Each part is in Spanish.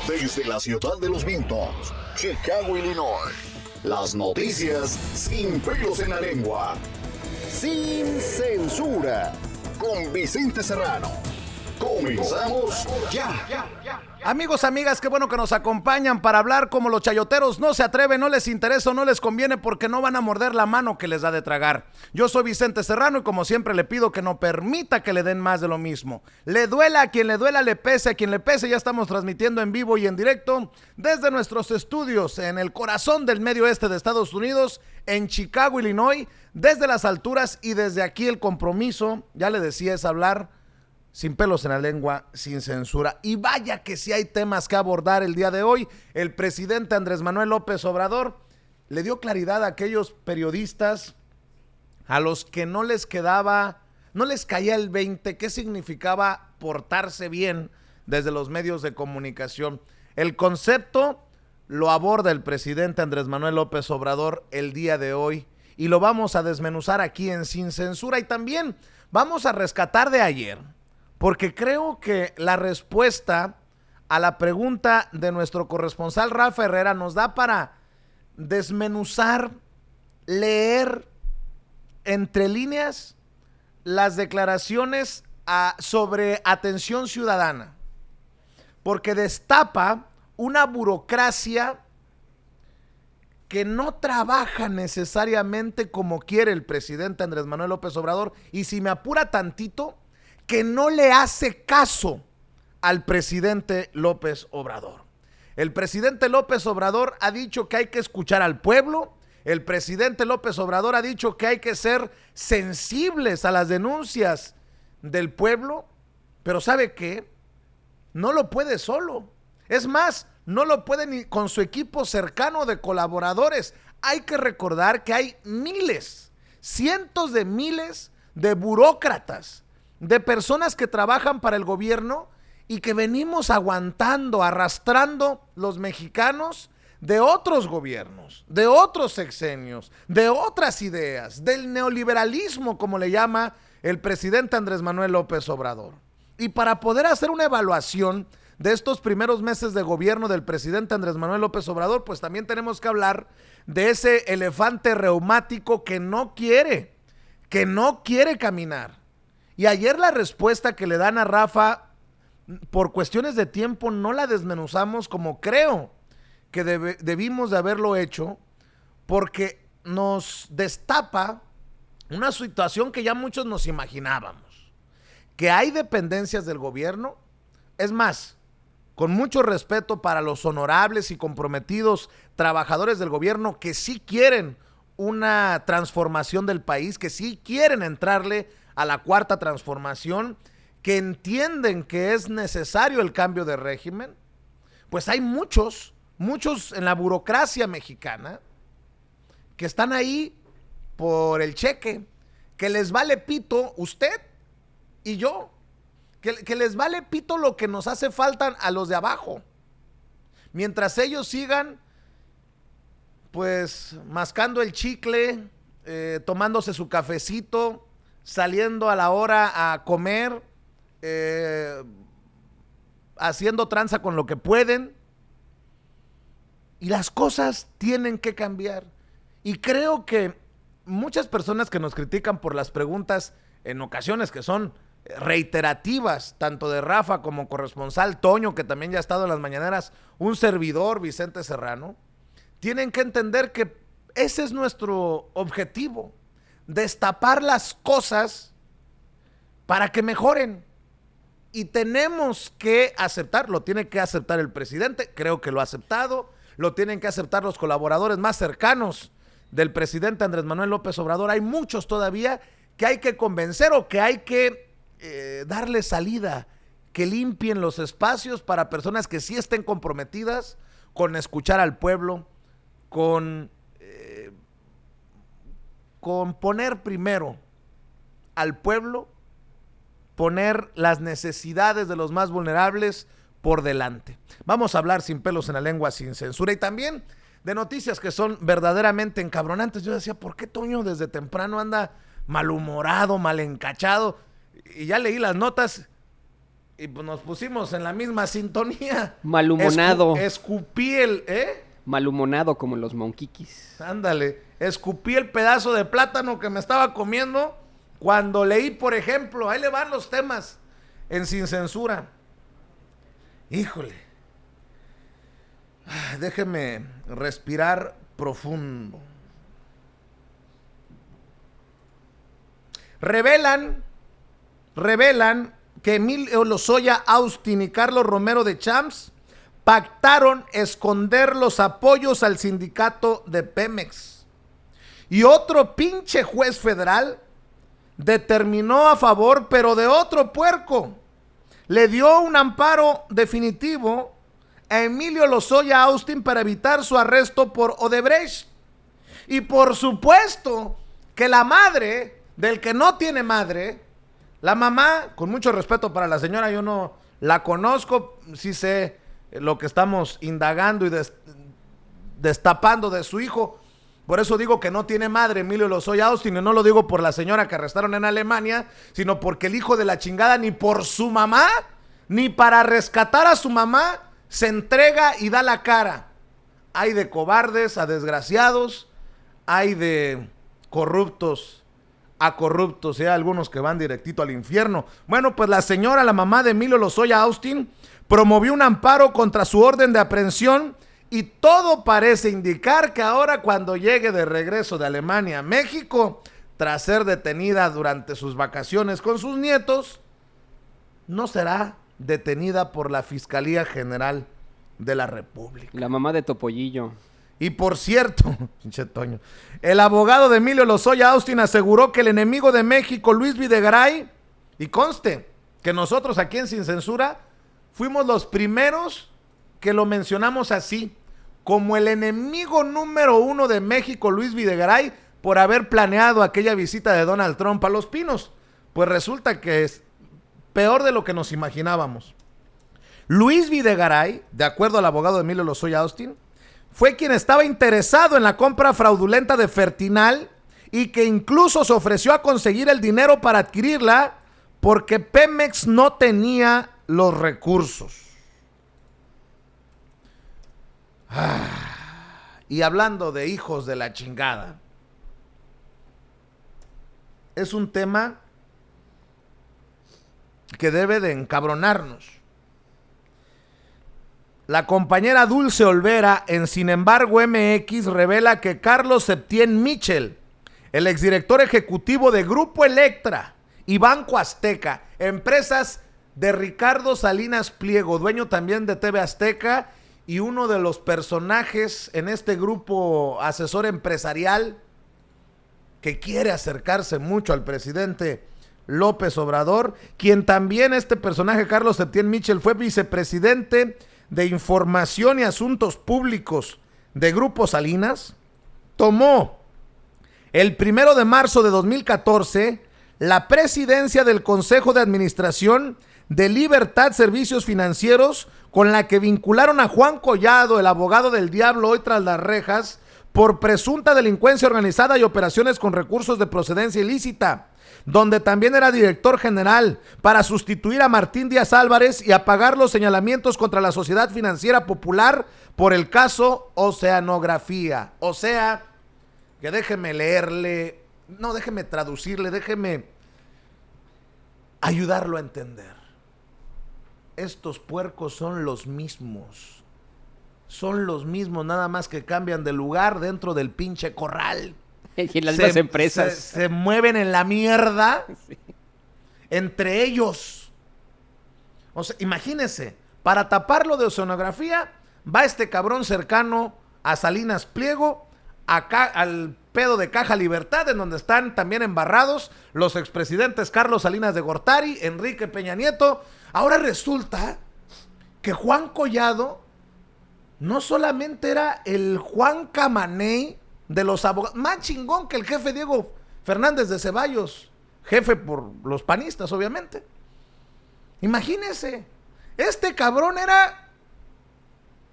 Desde la ciudad de los vientos, Chicago, Illinois. Las noticias sin pelos en la lengua. Sin censura. Con Vicente Serrano. Comenzamos ya. Amigos, amigas, qué bueno que nos acompañan para hablar como los chayoteros no se atreven, no les interesa o no les conviene porque no van a morder la mano que les da de tragar. Yo soy Vicente Serrano y como siempre le pido que no permita que le den más de lo mismo. Le duela a quien le duela, le pese a quien le pese. Ya estamos transmitiendo en vivo y en directo desde nuestros estudios en el corazón del medio oeste de Estados Unidos, en Chicago, Illinois, desde las alturas y desde aquí el compromiso, ya le decía, es hablar sin pelos en la lengua, sin censura. Y vaya que si hay temas que abordar el día de hoy. El presidente Andrés Manuel López Obrador le dio claridad a aquellos periodistas a los que no les caía el 20, qué significaba portarse bien desde los medios de comunicación. El concepto lo aborda el presidente Andrés Manuel López Obrador el día de hoy y lo vamos a desmenuzar aquí en Sin Censura y también vamos a rescatar de ayer. Porque creo que la respuesta a la pregunta de nuestro corresponsal Rafa Herrera nos da para desmenuzar, leer entre líneas las declaraciones sobre atención ciudadana. Porque destapa una burocracia que no trabaja necesariamente como quiere el presidente Andrés Manuel López Obrador. Y si me apura tantito, que no le hace caso al presidente López Obrador. El presidente López Obrador ha dicho que hay que escuchar al pueblo. El presidente López Obrador ha dicho que hay que ser sensibles a las denuncias del pueblo. Pero ¿sabe qué? No lo puede solo. Es más, no lo puede ni con su equipo cercano de colaboradores. Hay que recordar que hay miles, cientos de miles de burócratas, de personas que trabajan para el gobierno y que venimos aguantando, arrastrando los mexicanos de otros gobiernos, de otros sexenios, de otras ideas, del neoliberalismo, como le llama el presidente Andrés Manuel López Obrador. Y para poder hacer una evaluación de estos primeros meses de gobierno del presidente Andrés Manuel López Obrador, pues también tenemos que hablar de ese elefante reumático que no quiere caminar. Y ayer la respuesta que le dan a Rafa, por cuestiones de tiempo, no la desmenuzamos como creo que debimos de haberlo hecho, porque nos destapa una situación que ya muchos nos imaginábamos, que hay dependencias del gobierno, es más, con mucho respeto para los honorables y comprometidos trabajadores del gobierno que sí quieren una transformación del país, que sí quieren entrarle a la cuarta transformación, que entienden que es necesario el cambio de régimen, pues hay muchos en la burocracia mexicana que están ahí por el cheque, que les vale pito usted y yo, que les vale pito lo que nos hace falta a los de abajo, mientras ellos sigan pues mascando el chicle, tomándose su cafecito, saliendo a la hora a comer, haciendo tranza con lo que pueden. Y las cosas tienen que cambiar. Y creo que muchas personas que nos critican por las preguntas, en ocasiones que son reiterativas, tanto de Rafa como corresponsal Toño, que también ya ha estado en las mañaneras, un servidor, Vicente Serrano, tienen que entender que ese es nuestro objetivo. Destapar las cosas para que mejoren y tenemos que aceptar, lo tiene que aceptar el presidente, creo que lo ha aceptado, lo tienen que aceptar los colaboradores más cercanos del presidente Andrés Manuel López Obrador. Hay muchos todavía que hay que convencer o que hay que darle salida, que limpien los espacios para personas que sí estén comprometidas con escuchar al pueblo, con poner primero al pueblo, poner las necesidades de los más vulnerables por delante. Vamos a hablar sin pelos en la lengua, sin censura, y también de noticias que son verdaderamente encabronantes. Yo decía, ¿por qué Toño desde temprano anda malhumorado, mal encachado? Y ya leí las notas Y pues nos pusimos en la misma sintonía. Malhumonado. Escupí el... Malhumonado como los monquiquis. Ándale. Escupí el pedazo de plátano que me estaba comiendo cuando leí, por ejemplo, ahí le van los temas en Sin Censura. Híjole. Déjeme respirar profundo. Revelan que Emilio Lozoya Austin y Carlos Romero de Champs pactaron esconder los apoyos al sindicato de Pemex. Y otro pinche juez federal determinó a favor, pero de otro puerco. Le dio un amparo definitivo a Emilio Lozoya Austin para evitar su arresto por Odebrecht. Y por supuesto que la madre del que no tiene madre, la mamá, con mucho respeto para la señora, yo no la conozco, sí sé lo que estamos indagando y destapando de su hijo. Por eso digo que no tiene madre Emilio Lozoya Austin, y no lo digo por la señora que arrestaron en Alemania, sino porque el hijo de la chingada ni por su mamá, ni para rescatar a su mamá, se entrega y da la cara. Hay de cobardes a desgraciados, hay de corruptos a corruptos, hay algunos que van directito al infierno. Bueno, pues la señora, la mamá de Emilio Lozoya Austin, promovió un amparo contra su orden de aprehensión y todo parece indicar que ahora, cuando llegue de regreso de Alemania a México, tras ser detenida durante sus vacaciones con sus nietos, no será detenida por la Fiscalía General de la República. La mamá de Topollillo. Y por cierto, pinche Toño, el abogado de Emilio Lozoya Austin aseguró que el enemigo de México, Luis Videgaray, y conste que nosotros aquí en Sin Censura fuimos los primeros que lo mencionamos así, como el enemigo número 1 de México, Luis Videgaray, por haber planeado aquella visita de Donald Trump a Los Pinos. Pues resulta que es peor de lo que nos imaginábamos. Luis Videgaray, de acuerdo al abogado de Emilio Lozoya Austin, fue quien estaba interesado en la compra fraudulenta de Fertinal y que incluso se ofreció a conseguir el dinero para adquirirla porque Pemex no tenía los recursos. Y hablando de hijos de la chingada, es un tema que debe de encabronarnos. La compañera Dulce Olvera en Sin embargo MX revela que Carlos Septién Mitchell, el exdirector ejecutivo de Grupo Electra y Banco Azteca, empresas de Ricardo Salinas Pliego, dueño también de TV Azteca y uno de los personajes en este grupo asesor empresarial que quiere acercarse mucho al presidente López Obrador, quien también, este personaje Carlos Septién Mitchell, fue vicepresidente de Información y Asuntos Públicos de Grupo Salinas, tomó el 1 de marzo de 2014 la presidencia del Consejo de Administración de Libertad Servicios Financieros, con la que vincularon a Juan Collado, el abogado del diablo hoy tras las rejas, por presunta delincuencia organizada y operaciones con recursos de procedencia ilícita, donde también era director general, para sustituir a Martín Díaz Álvarez y apagar los señalamientos contra la Sociedad Financiera Popular por el caso Oceanografía. O sea, que déjeme leerle, no, déjeme traducirle, déjeme ayudarlo a entender. Estos puercos son los mismos, nada más que cambian de lugar dentro del pinche corral. Y las mismas empresas. Se mueven en la mierda, sí, entre ellos. O sea, imagínese, para taparlo de Oceanografía, va este cabrón cercano a Salinas Pliego, acá al pedo de Caja Libertad, en donde están también embarrados los expresidentes Carlos Salinas de Gortari, Enrique Peña Nieto. Ahora resulta que Juan Collado no solamente era el Juan Camaney de los abogados, más chingón que el jefe Diego Fernández de Ceballos, jefe por los panistas, obviamente. Imagínense, este cabrón era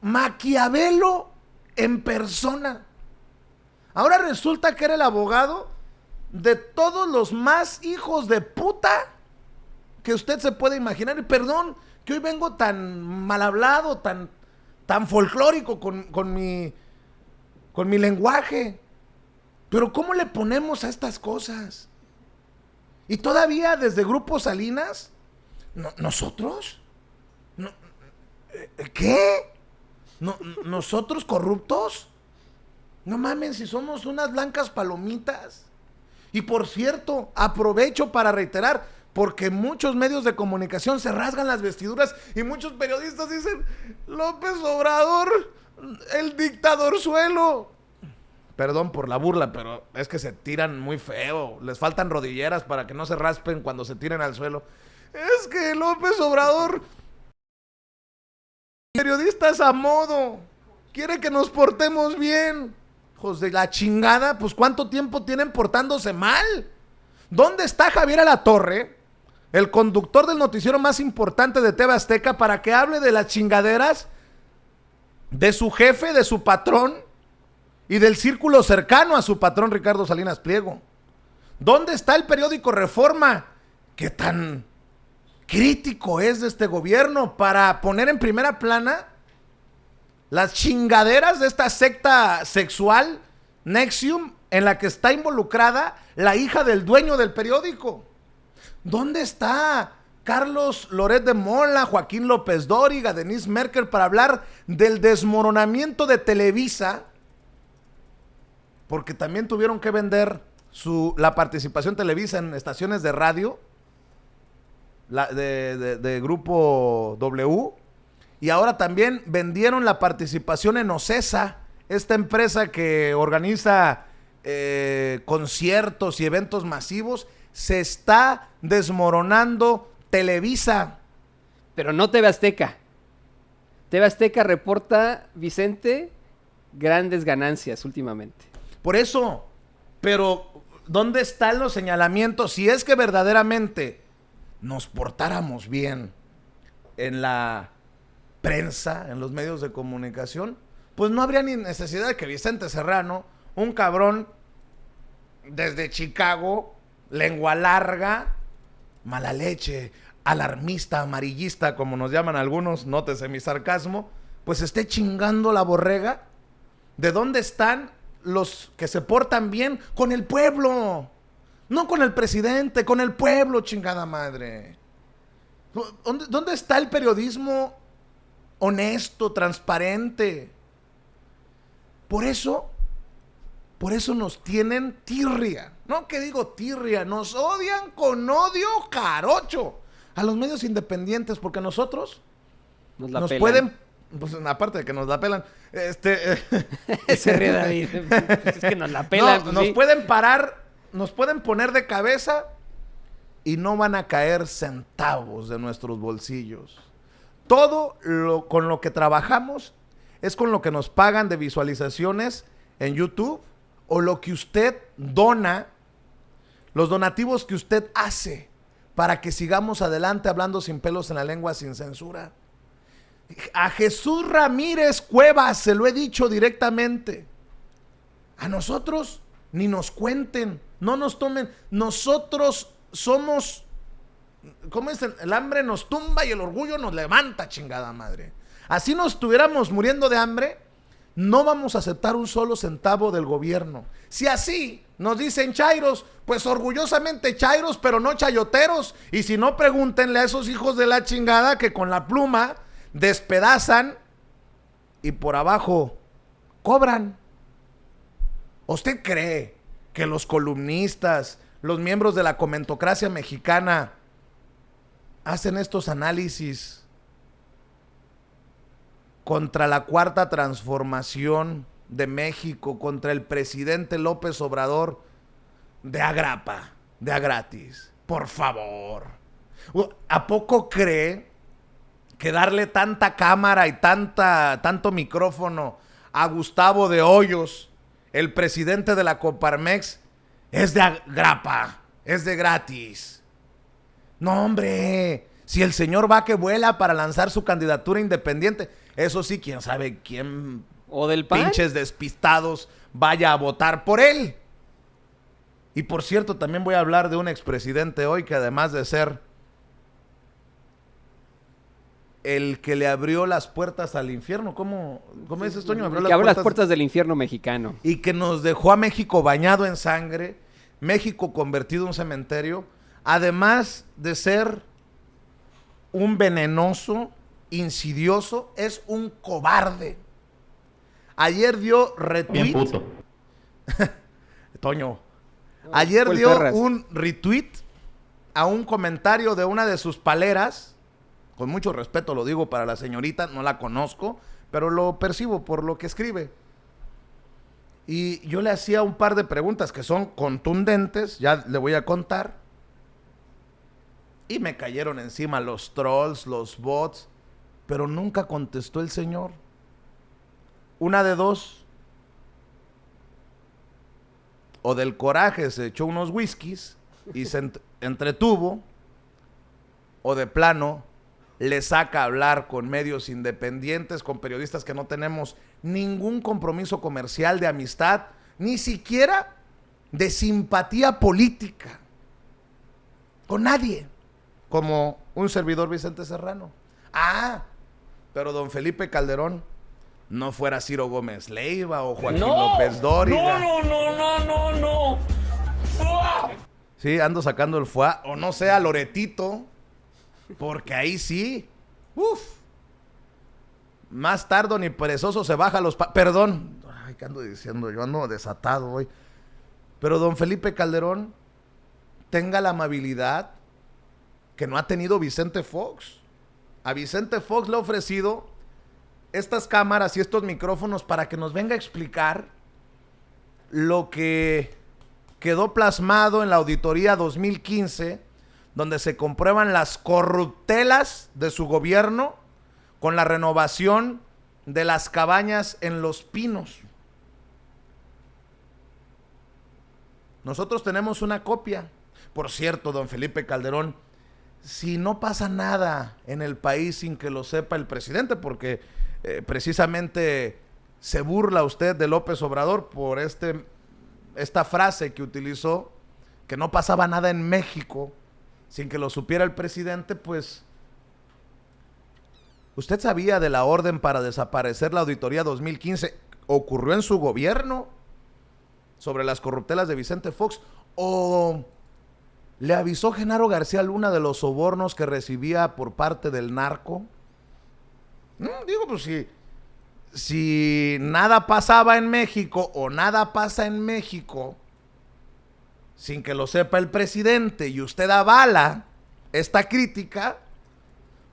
Maquiavelo en persona. Ahora resulta que era el abogado de todos los más hijos de puta que usted se puede imaginar. Y perdón que hoy vengo tan mal hablado, tan folclórico con mi lenguaje. Pero ¿cómo le ponemos a estas cosas? Y todavía desde Grupo Salinas, ¿nosotros? ¿Qué? ¿Nosotros corruptos? No mames, si somos unas blancas palomitas. Y por cierto, aprovecho para reiterar, porque muchos medios de comunicación se rasgan las vestiduras y muchos periodistas dicen, López Obrador, el dictador suelo. Perdón por la burla, pero es que se tiran muy feo. Les faltan rodilleras para que no se raspen cuando se tiren al suelo. Es que López Obrador, periodistas a modo, quiere que nos portemos bien. Hijos de la chingada, pues ¿cuánto tiempo tienen portándose mal? ¿Dónde está Javier Alatorre, el conductor del noticiero más importante de TV Azteca, para que hable de las chingaderas de su jefe, de su patrón y del círculo cercano a su patrón Ricardo Salinas Pliego? ¿Dónde está el periódico Reforma, que tan crítico es de este gobierno, para poner en primera plana las chingaderas de esta secta sexual NXIVM en la que está involucrada la hija del dueño del periódico? ¿Dónde está Carlos Loret de Mola, Joaquín López Dóriga, Denise Merker, para hablar del desmoronamiento de Televisa? Porque también tuvieron que vender la participación Televisa en estaciones de radio de Grupo W. Y ahora también vendieron la participación en Ocesa, esta empresa que organiza conciertos y eventos masivos. Se está desmoronando Televisa. Pero no TV Azteca. TV Azteca reporta, Vicente, grandes ganancias últimamente. Por eso, pero ¿dónde están los señalamientos? Si es que verdaderamente nos portáramos bien en la prensa, en los medios de comunicación, pues no habría ni necesidad de que Vicente Serrano, un cabrón desde Chicago, lengua larga, mala leche, alarmista, amarillista, como nos llaman algunos, nótese mi sarcasmo, pues esté chingando la borrega. ¿De dónde están los que se portan bien con el pueblo? No con el presidente, con el pueblo, chingada madre. ¿Dónde está el periodismo honesto, transparente? Por eso nos tienen tirria. No, que digo tirria, nos odian con odio jarocho a los medios independientes, porque nosotros nos pueden, pues aparte de que nos la pelan, Se ríe David. Es que nos la pelan. No, pues, nos sí. pueden parar, nos pueden poner de cabeza y no van a caer centavos de nuestros bolsillos. Todo con lo que trabajamos es con lo que nos pagan de visualizaciones en YouTube, o lo que usted dona, los donativos que usted hace para que sigamos adelante hablando sin pelos en la lengua, sin censura. A Jesús Ramírez Cuevas se lo he dicho directamente. A nosotros ni nos cuenten, no nos tomen. Nosotros somos, ¿cómo dicen? El hambre nos tumba y el orgullo nos levanta, chingada madre. Así nos estuviéramos muriendo de hambre, no vamos a aceptar un solo centavo del gobierno. Si así nos dicen chairos, pues orgullosamente chairos, pero no chayoteros. Y si no, pregúntenle a esos hijos de la chingada que con la pluma despedazan y por abajo cobran. ¿Usted cree que los columnistas, los miembros de la comentocracia mexicana hacen estos análisis contra la cuarta transformación de México, contra el presidente López Obrador, de agrapa, de a gratis? Por favor. ¿A poco cree que darle tanta cámara y tanto micrófono a Gustavo de Hoyos, el presidente de la Coparmex, es de agrapa, es de gratis? No, hombre, si el señor va que vuela para lanzar su candidatura independiente, eso sí, quién sabe quién ¿O del PAN? pinches despistados vaya a votar por él. Y por cierto, también voy a hablar de un expresidente hoy que, además de ser el que le abrió las puertas al infierno. ¿Cómo dices, Toño? Que abrió las puertas del infierno mexicano. Y que nos dejó a México bañado en sangre, México convertido en un cementerio, además de ser un venenoso, insidioso, es un cobarde. Ayer dio retweet. Bien puto. Toño. Ayer Fue el dio Ferras. un retweet a un comentario de una de sus paleras. Con mucho respeto lo digo para la señorita, no la conozco, pero lo percibo por lo que escribe. Y yo le hacía un par de preguntas que son contundentes, ya le voy a contar. Y me cayeron encima los trolls, los bots, pero nunca contestó el señor. Una de dos. O del coraje se echó unos whiskies y se entretuvo, o de plano le saca a hablar con medios independientes, con periodistas que no tenemos ningún compromiso comercial, de amistad, ni siquiera de simpatía política con nadie, como un servidor Vicente Serrano. Ah, pero don Felipe Calderón no fuera Ciro Gómez Leiva o Joaquín López Dóriga. No. Sí, ando sacando el foie, o no sea Loretito, porque ahí sí, más tardo ni perezoso se baja los... Perdón, ay, ¿qué ando diciendo? Yo ando desatado hoy. Pero don Felipe Calderón, tenga la amabilidad que no ha tenido Vicente Fox. A Vicente Fox le ha ofrecido estas cámaras y estos micrófonos para que nos venga a explicar lo que quedó plasmado en la auditoría 2015, donde se comprueban las corruptelas de su gobierno con la renovación de las cabañas en Los Pinos. Nosotros tenemos una copia. Por cierto, don Felipe Calderón, si no pasa nada en el país sin que lo sepa el presidente, porque precisamente se burla usted de López Obrador por esta frase que utilizó, que no pasaba nada en México sin que lo supiera el presidente, pues usted sabía de la orden para desaparecer la auditoría 2015, ocurrió en su gobierno sobre las corruptelas de Vicente Fox, o le avisó Genaro García Luna de los sobornos que recibía por parte del narco. Digo, pues si nada pasaba en México o nada pasa en México sin que lo sepa el presidente y usted avala esta crítica,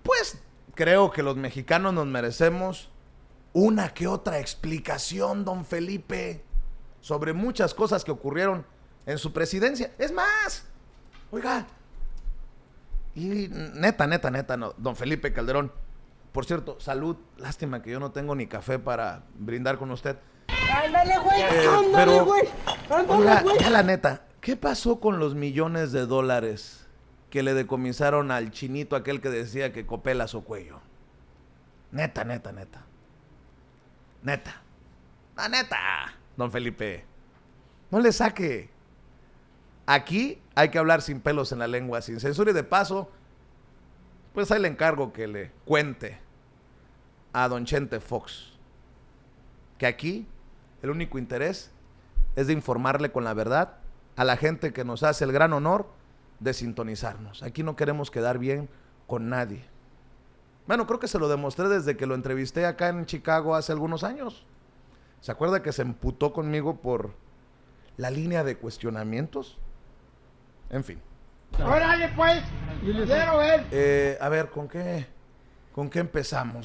pues creo que los mexicanos nos merecemos una que otra explicación, don Felipe, sobre muchas cosas que ocurrieron en su presidencia. Es más, oiga, y neta, no, don Felipe Calderón, por cierto, salud, lástima que yo no tengo ni café para brindar con usted. Ándale, güey, Pero, güey. oiga, ya la neta, ¿qué pasó con los millones de dólares que le decomisaron al chinito aquel que decía que copela su cuello? Neta. La neta, don Felipe, no le saque. Aquí hay que hablar sin pelos en la lengua, sin censura, y de paso, pues ahí le encargo que le cuente a don Chente Fox que aquí el único interés es de informarle con la verdad a la gente que nos hace el gran honor de sintonizarnos. Aquí no queremos quedar bien con nadie. Bueno, creo que se lo demostré desde que lo entrevisté acá en Chicago hace algunos años. ¿Se acuerda que se emputó conmigo por la línea de cuestionamientos? En fin. Órale, pues. Quiero ver. A ver, ¿con qué empezamos?